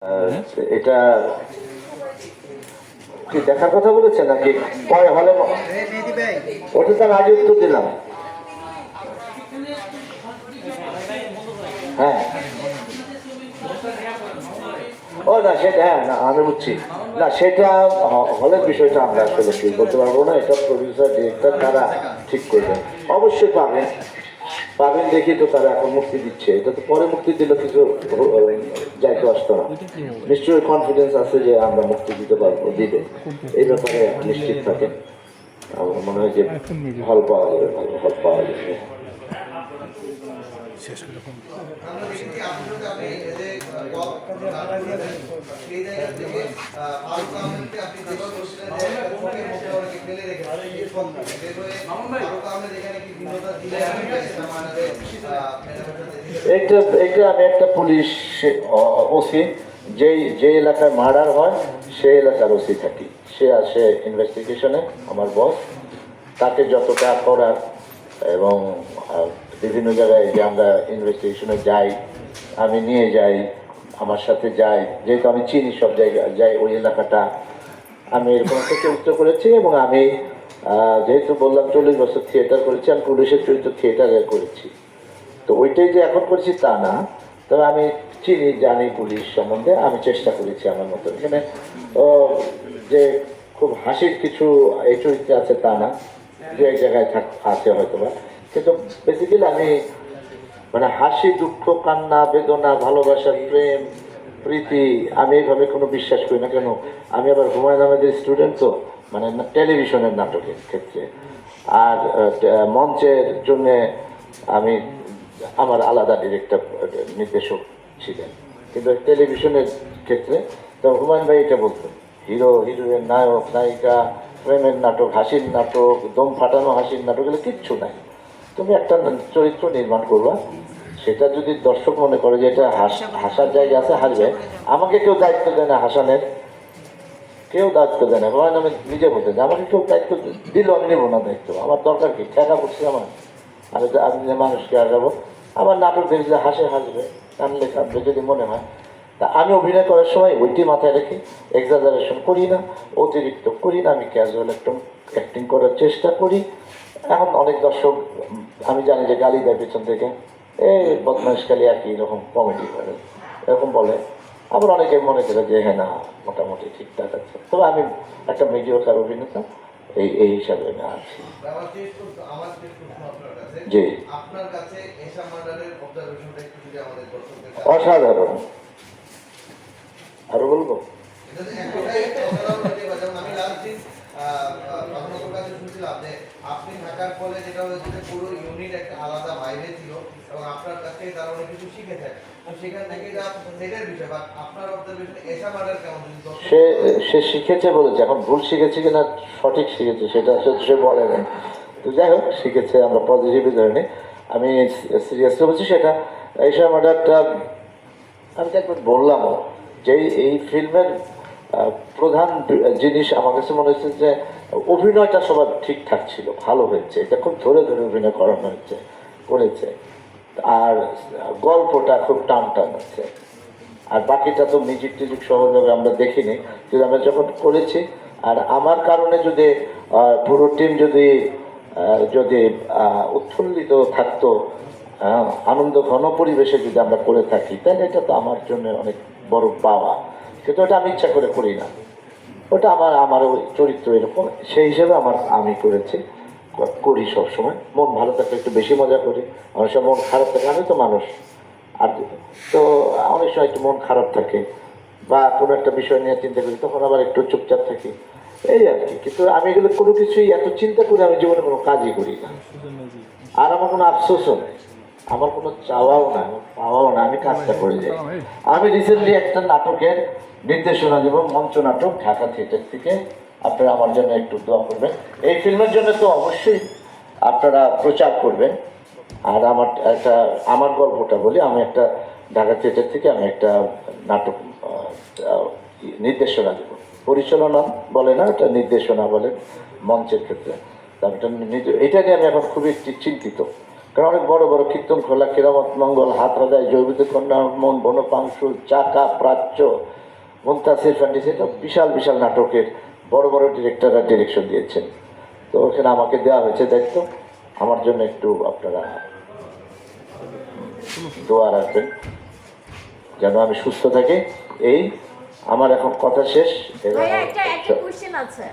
এটা কি দেখার কথা বলেছে নাকি পরে হলে ওটা তো আমি আগে উত্তর দিলাম। হ্যাঁ ও না সেটা, হ্যাঁ না আমি বুঝছি না, সেটা হলের বিষয়টা আমরা আসলে ঠিক বলতে পারবো না। এটা প্রডিউসার ডিরেক্টর তারা ঠিক করবেন, অবশ্যই পাবেন পাবেন দেখি তো তারা এখন মুক্তি দিচ্ছে। এটা তো পরে মুক্তি দিলে কিছু যাইতে আসতো না। নিশ্চয়ই কনফিডেন্স আছে যে আমরা মুক্তি দিতে পারবো, দিবে এই ব্যাপারে নিশ্চিত থাকে। আমার মনে হয় যে হল পাওয়া যাবে, ভালো হল পাওয়া যাবে। এটা আমি একটা পুলিশ ওসি, যে এলাকায় মার্ডার হয় সেই এলাকার ওসি থাকি, সে আসে ইনভেস্টিগেশনে, আমার বস তাকে যতটা করার এবং বিভিন্ন জায়গায় যে আমরা ইনভেস্টিগেশনে যাই, আমি নিয়ে যাই, আমার সাথে যাই, যেহেতু আমি চিনি সব জায়গায় যাই, ওই এলাকাটা আমি এরকম একটা চরিত্র করেছি। এবং আমি যেহেতু বললাম 40 বছর থিয়েটার করেছি, আমি পুলিশের চরিত্র থিয়েটারে করেছি। তো ওইটাই যে এখন করেছি তা না, তবে আমি চিনি জানি পুলিশ সম্বন্ধে, আমি চেষ্টা করেছি আমার মতো। এখানে যে খুব হাসির কিছু এই চরিত্রে আছে তা না, দু এক জায়গায় আছে হয়তো বা, কিন্তু বেসিক্যালি আমি মানে হাসি, দুঃখ, কান্না, বেদনা, ভালোবাসা, প্রেম, প্রীতি, আমি এইভাবে কোনো বিশ্বাস করি না। কেন, আমি আবার হুমায়ুন আহমেদের স্টুডেন্ট, তো মানে টেলিভিশনের নাটকের ক্ষেত্রে আর মঞ্চের জন্যে আমি আমার আলাদা ডিরেক্টর নির্দেশক ছিলেন, কিন্তু টেলিভিশনের ক্ষেত্রে তো হুমায়ুন ভাই এটা বলতেন, হিরো হিরোইন, নায়ক নায়িকা, প্রেমের নাটক, হাসির নাটক, দম ফাটানো হাসির নাটক, এগুলো কিচ্ছু নাই। তুমি একটা চরিত্র নির্মাণ করবা, সেটা যদি দর্শক মনে করে যে এটা হাসার জায়গা আছে, হাসবে। আমাকে কেউ দায়িত্ব দেয় না হাসানের, কেউ দায়িত্ব দেয় না। হুমায়ুন আমি নিজে বলতে যে আমাকে কেউ দায়িত্ব দিল, আমি নেবো না দায়িত্ব, আমার দরকার কি, ঠেকা করছি আমার, আমি যে মানুষকে আসাবো, আমার নাটক দেখলে হাসে হাসবে, কানলে কাঁদবে যদি মনে হয়। তা আমি অভিনয় করার সময় ওইটি মাথায় রেখে এক্সাজারেশন করি না, অতিরিক্ত করি না, আমি ক্যাজুয়াল একটু অ্যাক্টিং করার চেষ্টা করি। এখন অনেক দর্শক আমি জানি যে গালি দেয় পেছন থেকে, এই বদমাইশ খালি একই রকম কমেডি করে এরকম বলে। আবার অনেকে মনে করে যে হ্যাঁ না, মোটামুটি ঠিকঠাক আছে। তবে আমি একটা মিডিয়াকার অভিনেতা, এই হিসাবে আমি আছি। জি, অসাধারণ। আরো বলবো, আপনি থাকার ফলে যেটা হয়েছে যে পুরো ইউনিট একটা আলাদা বাইরে ছিল এবং আপনার কাছ থেকে তারা অনেক কিছু শিখেছে। তো সেখান থেকে এটা সেটার বিষয়, বাট আপনার অবজারভেশন এসা মার্ডার কেমন? সে শিখেছে বলেছে, এখন ভুল শিখেছে কিনা সঠিক শিখেছে সেটা সে বলে না। তো যাই হোক, শিখেছে, আমরা পজিটিভই ধরে নিই। আমি সিরিয়াসলি বলছি, সেটা এসা মার্ডারটা আমি তো একবার বললামও যে এই ফিল্মের প্রধান জিনিস আমার কাছে মনে হচ্ছে যে অভিনয়টা সবার ঠিকঠাক ছিল, ভালো হয়েছে, এটা খুব ধরে ধরে অভিনয় করানো করেছে, আর গল্পটা খুব টান টান আছে। আর বাকিটা তো মিউজিক টিউজিক সহজভাবে আমরা দেখিনি, যদি আমরা যখন করেছি। আর আমার কারণে যদি পুরো টিম যদি যদি উৎফুল্লিত থাকতো, আনন্দ ঘন পরিবেশে যদি আমরা করে থাকি, তাহলে এটা তো আমার জন্য অনেক বড় পাওয়া। কিন্তু ওটা আমি ইচ্ছা করে করি না, ওটা আমার ওই চরিত্র এরকম, সেই হিসেবে আমি করেছি, করি সবসময়। মন ভালো থাকলে একটু বেশি মজা করি, অনেক সময় মন খারাপ থাকে, আমি তো মানুষ, আর তো অনেক সময় একটু মন খারাপ থাকে বা কোনো একটা বিষয় নিয়ে চিন্তা করি, তখন আবার একটু চুপচাপ থাকি, এই আর কি। কিন্তু আমি এগুলো কোনো কিছুই এত চিন্তা করে আমি জীবনে কোনো কাজই করি না। আর আমার কোনো আফসোসও নেই, আমার কোনো চাওয়াও না, আমার পাওয়াও না, আমি কাজটা করে যাই। আমি রিসেন্টলি একটা নাটকের নির্দেশনা দেব, মঞ্চ নাটক, ঢাকা থিয়েটার থেকে। আপনারা আমার জন্য একটু দোয়া করবেন, এই ফিল্মের জন্য তো অবশ্যই আপনারা প্রচার করবেন। আর আমার গল্পটা বলি, আমি একটা ঢাকা থিয়েটার থেকে আমি একটা নাটক নির্দেশনা দেব, পরিচালনা বলে না, এটা নির্দেশনা বলে মঞ্চের ক্ষেত্রে। এটা নিয়ে আমি এখন খুবই চিন্তিত, কারণ অনেক বড় বড় কীর্তন খোলা, কিরামত মঙ্গল, হাত হদায়, জৈবিত কন্যা, মন, বনপাংশুল, চাকা, প্রাচ্য, মুমতাসির ফান্ডিসি, তো বিশাল বিশাল নাটকের বড় বড় ডিরেক্টররা ডিরেকশন দিয়েছেন। তো ওখানে আমাকে দেওয়া হয়েছে দায়িত্ব। আমার জন্য একটু আপনারা দোয়া রাখবেন যেন আমি সুস্থ থাকি। এই আমার এখন কথা শেষ। ভাইয়া একটা কোশ্চেন আছে।